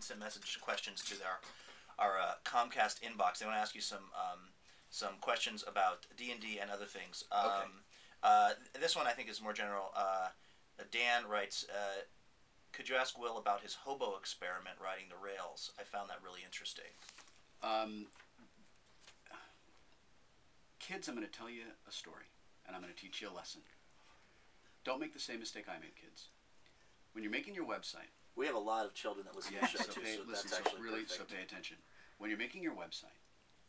instant message questions to our Comcast inbox. They want to ask you some questions about D&D and other things. This one I think is more general. Dan writes, could you ask Will about his hobo experiment riding the rails? I found that really interesting. Kids, I'm going to tell you a story, and I'm going to teach you a lesson. Don't make the same mistake I made, kids. When you're making your website... We have a lot of children that listen to the show, too, so that's actually perfect. So pay attention. When you're making your website,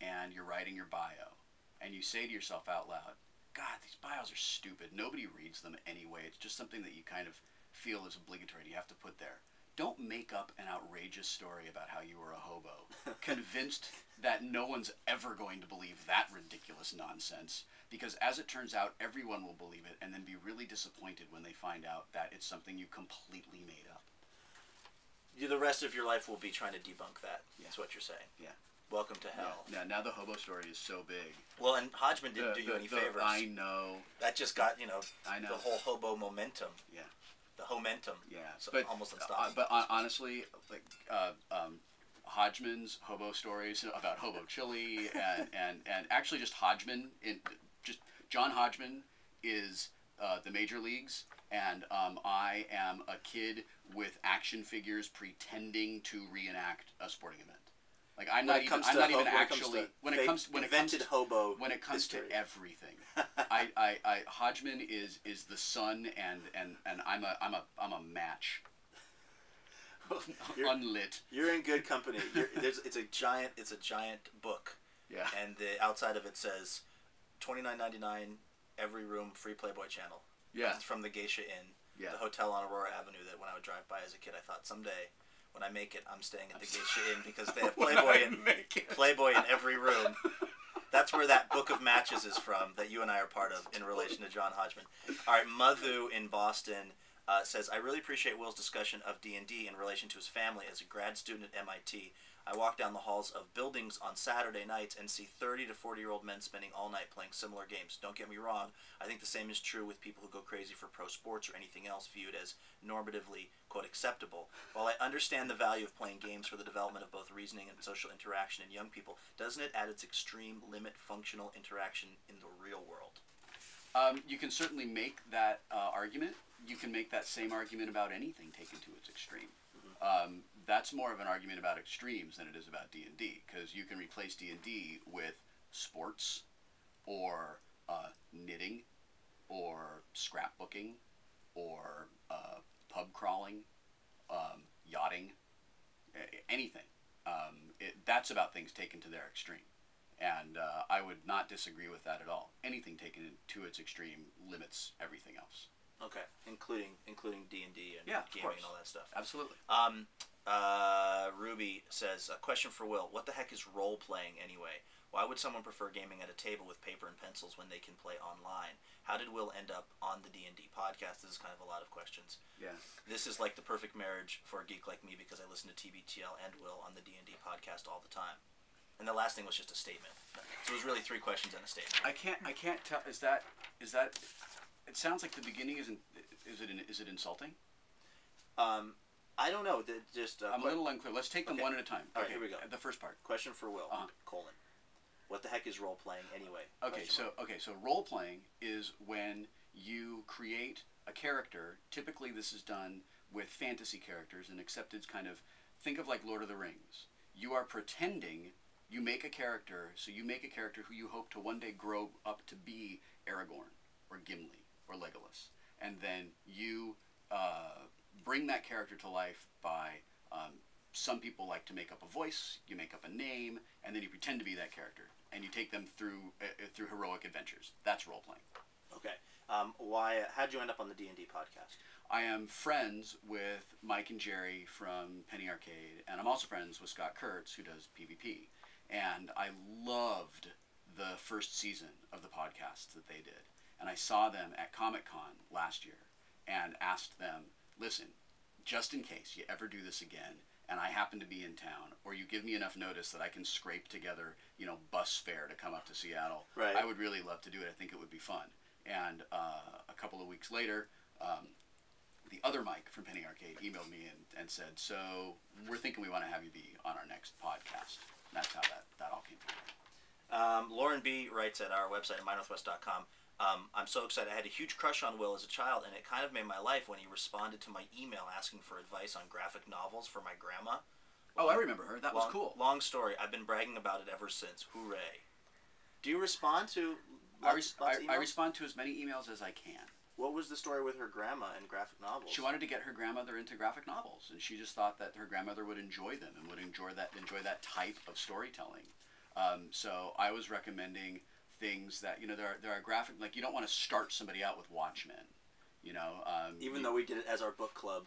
and you're writing your bio, and you say to yourself out loud, God, these bios are stupid. Nobody reads them anyway. It's just something that you kind of feel is obligatory. You have to put there. Don't make up an outrageous story about how you were a hobo, convinced that no one's ever going to believe that ridiculous nonsense, because as it turns out, everyone will believe it and then be really disappointed when they find out that it's something you completely made up. The rest of your life will be trying to debunk that. Yeah. That's what you're saying. Yeah. Welcome to hell. Yeah. Now the hobo story is so big. Well, and Hodgman didn't do you any favors. I know. That just got, you know, I know. the whole hobo momentum. Yeah. The homentum. Yeah. So but, almost unstoppable. But honestly, like, Hodgman's hobo stories about hobo chili and actually just Hodgman, John Hodgman is the major leagues, and I am a kid with action figures pretending to reenact a sporting event. Like when it comes to everything, Hodgman is the sun, and I'm a match. Unlit. You're in good company. It's a giant book. Yeah. And the outside of it says, $29.99 every room, free Playboy channel. Yeah. It's from the Geisha Inn. Yeah. The hotel on Aurora Avenue that when I would drive by as a kid, I thought someday when I make it, I'm staying at the Geisha Inn because they have Playboy in every room. That's where that book of matches is from that you and I are part of in relation to John Hodgman. All right, Madhu in Boston says, I really appreciate Will's discussion of D&D in relation to his family. As a grad student at MIT, I walk down the halls of buildings on Saturday nights and see 30 to 40-year-old men spending all night playing similar games. Don't get me wrong, I think the same is true with people who go crazy for pro sports or anything else viewed as normatively, quote, acceptable. While I understand the value of playing games for the development of both reasoning and social interaction in young people, doesn't it at its extreme limit functional interaction in the real world? You can certainly make that argument. You can make that same argument about anything taken to its extreme. That's more of an argument about extremes than it is about D&D, because you can replace D&D with sports, or knitting, or scrapbooking, or pub crawling, yachting, anything. That's about things taken to their extreme. And I would not disagree with that at all. Anything taken to its extreme limits everything else. Okay, including D&D and gaming and all that stuff. Absolutely. Ruby says, a question for Will. What the heck is role-playing anyway? Why would someone prefer gaming at a table with paper and pencils when they can play online? How did Will end up on the D&D podcast? This is kind of a lot of questions. Yeah. This is like the perfect marriage for a geek like me because I listen to TBTL and Will on the D&D podcast all the time. And the last thing was just a statement. So it was really 3 questions and a statement. I can't tell. Is that? It sounds like the beginning isn't. Is it insulting? I don't know. I'm a little unclear. Let's take them one at a time. All right, here we go. The first part. Question for Will. Colon. What the heck is role playing anyway? So role playing is when you create a character. Typically, this is done with fantasy characters, and except it's kind of, think of like Lord of the Rings. You are pretending. You make a character, so you make a character who you hope to one day grow up to be Aragorn, or Gimli, or Legolas. And then you bring that character to life by, some people like to make up a voice, you make up a name, and then you pretend to be that character. And you take them through heroic adventures. That's role-playing. Okay. How'd you end up on the D&D podcast? I am friends with Mike and Jerry from Penny Arcade, and I'm also friends with Scott Kurtz, who does PvP. And I loved the first season of the podcast that they did. And I saw them at Comic-Con last year and asked them, listen, just in case you ever do this again and I happen to be in town, or you give me enough notice that I can scrape together, bus fare to come up to Seattle, right. I would really love to do it. I think it would be fun. And a couple of weeks later, the other Mike from Penny Arcade emailed me and said, so we're thinking we want to have you be on our next podcast. And that's how that all came together. Lauren B. writes at our website, mindnorthwest.com, I'm so excited. I had a huge crush on Wil as a child, and it kind of made my life when he responded to my email asking for advice on graphic novels for my grandma. Oh, I remember her. That was cool. Long story. I've been bragging about it ever since. Hooray. Do you respond to I respond to as many emails as I can. What was the story with her grandma and graphic novels? She wanted to get her grandmother into graphic novels, and she just thought that her grandmother would enjoy them and would enjoy that type of storytelling. So I was recommending things that, you know, there are graphic, like, you don't want to start somebody out with Watchmen, you know. Even though we did it as our book club,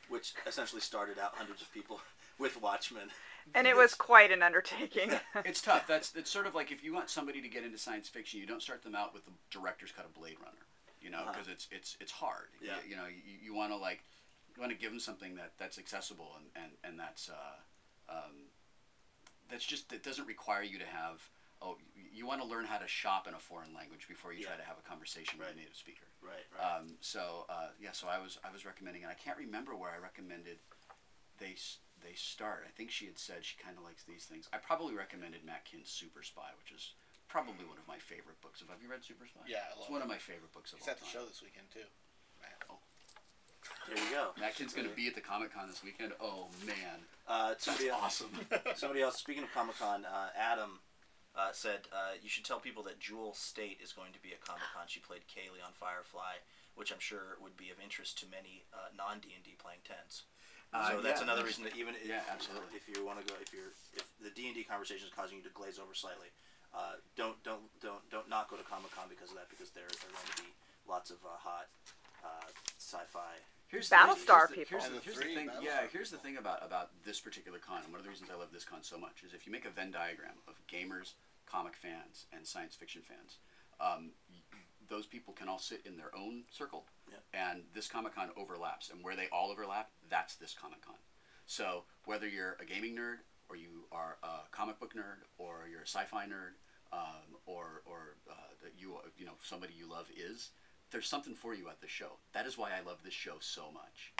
which essentially started out hundreds of people with Watchmen. And it was quite an undertaking. It's tough. It's sort of like if you want somebody to get into science fiction, you don't start them out with the director's cut of Blade Runner, you know, because it's hard. Yeah. You know, you want to give them something that's accessible and that's just, it doesn't require you to have, you want to learn how to shop in a foreign language before you try to have a conversation with a native speaker. Right. So I was recommending, and I can't remember where I recommended they start. I think she had said she kind of likes these things. I probably recommended Matt Kind's Super Spy, which is probably one of my favorite books. Have you read Super Spy? Yeah, I love it. It's one of my favorite books of all time. He's at the show this weekend, too. Man. Oh. There you go. Matt Kind's going to be at the Comic-Con this weekend. Oh, man. That's awesome. Somebody else, speaking of Comic-Con, Adam said, you should tell people that Jewel State is going to be at Comic-Con. She played Kaylee on Firefly, which I'm sure would be of interest to many non-D&D playing tens. So that's another reason that even absolutely. If you want to go, if the D&D conversation is causing you to glaze over slightly, don't not go to Comic-Con because of that, because there are going to be lots of hot sci-fi. Battlestar people. Here's the thing. Yeah, here's the thing about this particular con, and one of the reasons I love this con so much is if you make a Venn diagram of gamers, comic fans, and science fiction fans, those people can all sit in their own circle, and this Comic-Con overlaps, and where they all overlap, that's this Comic-Con. So whether you're a gaming nerd, or you are a comic book nerd, or you're a sci-fi nerd, or you know somebody you love there's something for you at the show. That is why I love this show so much.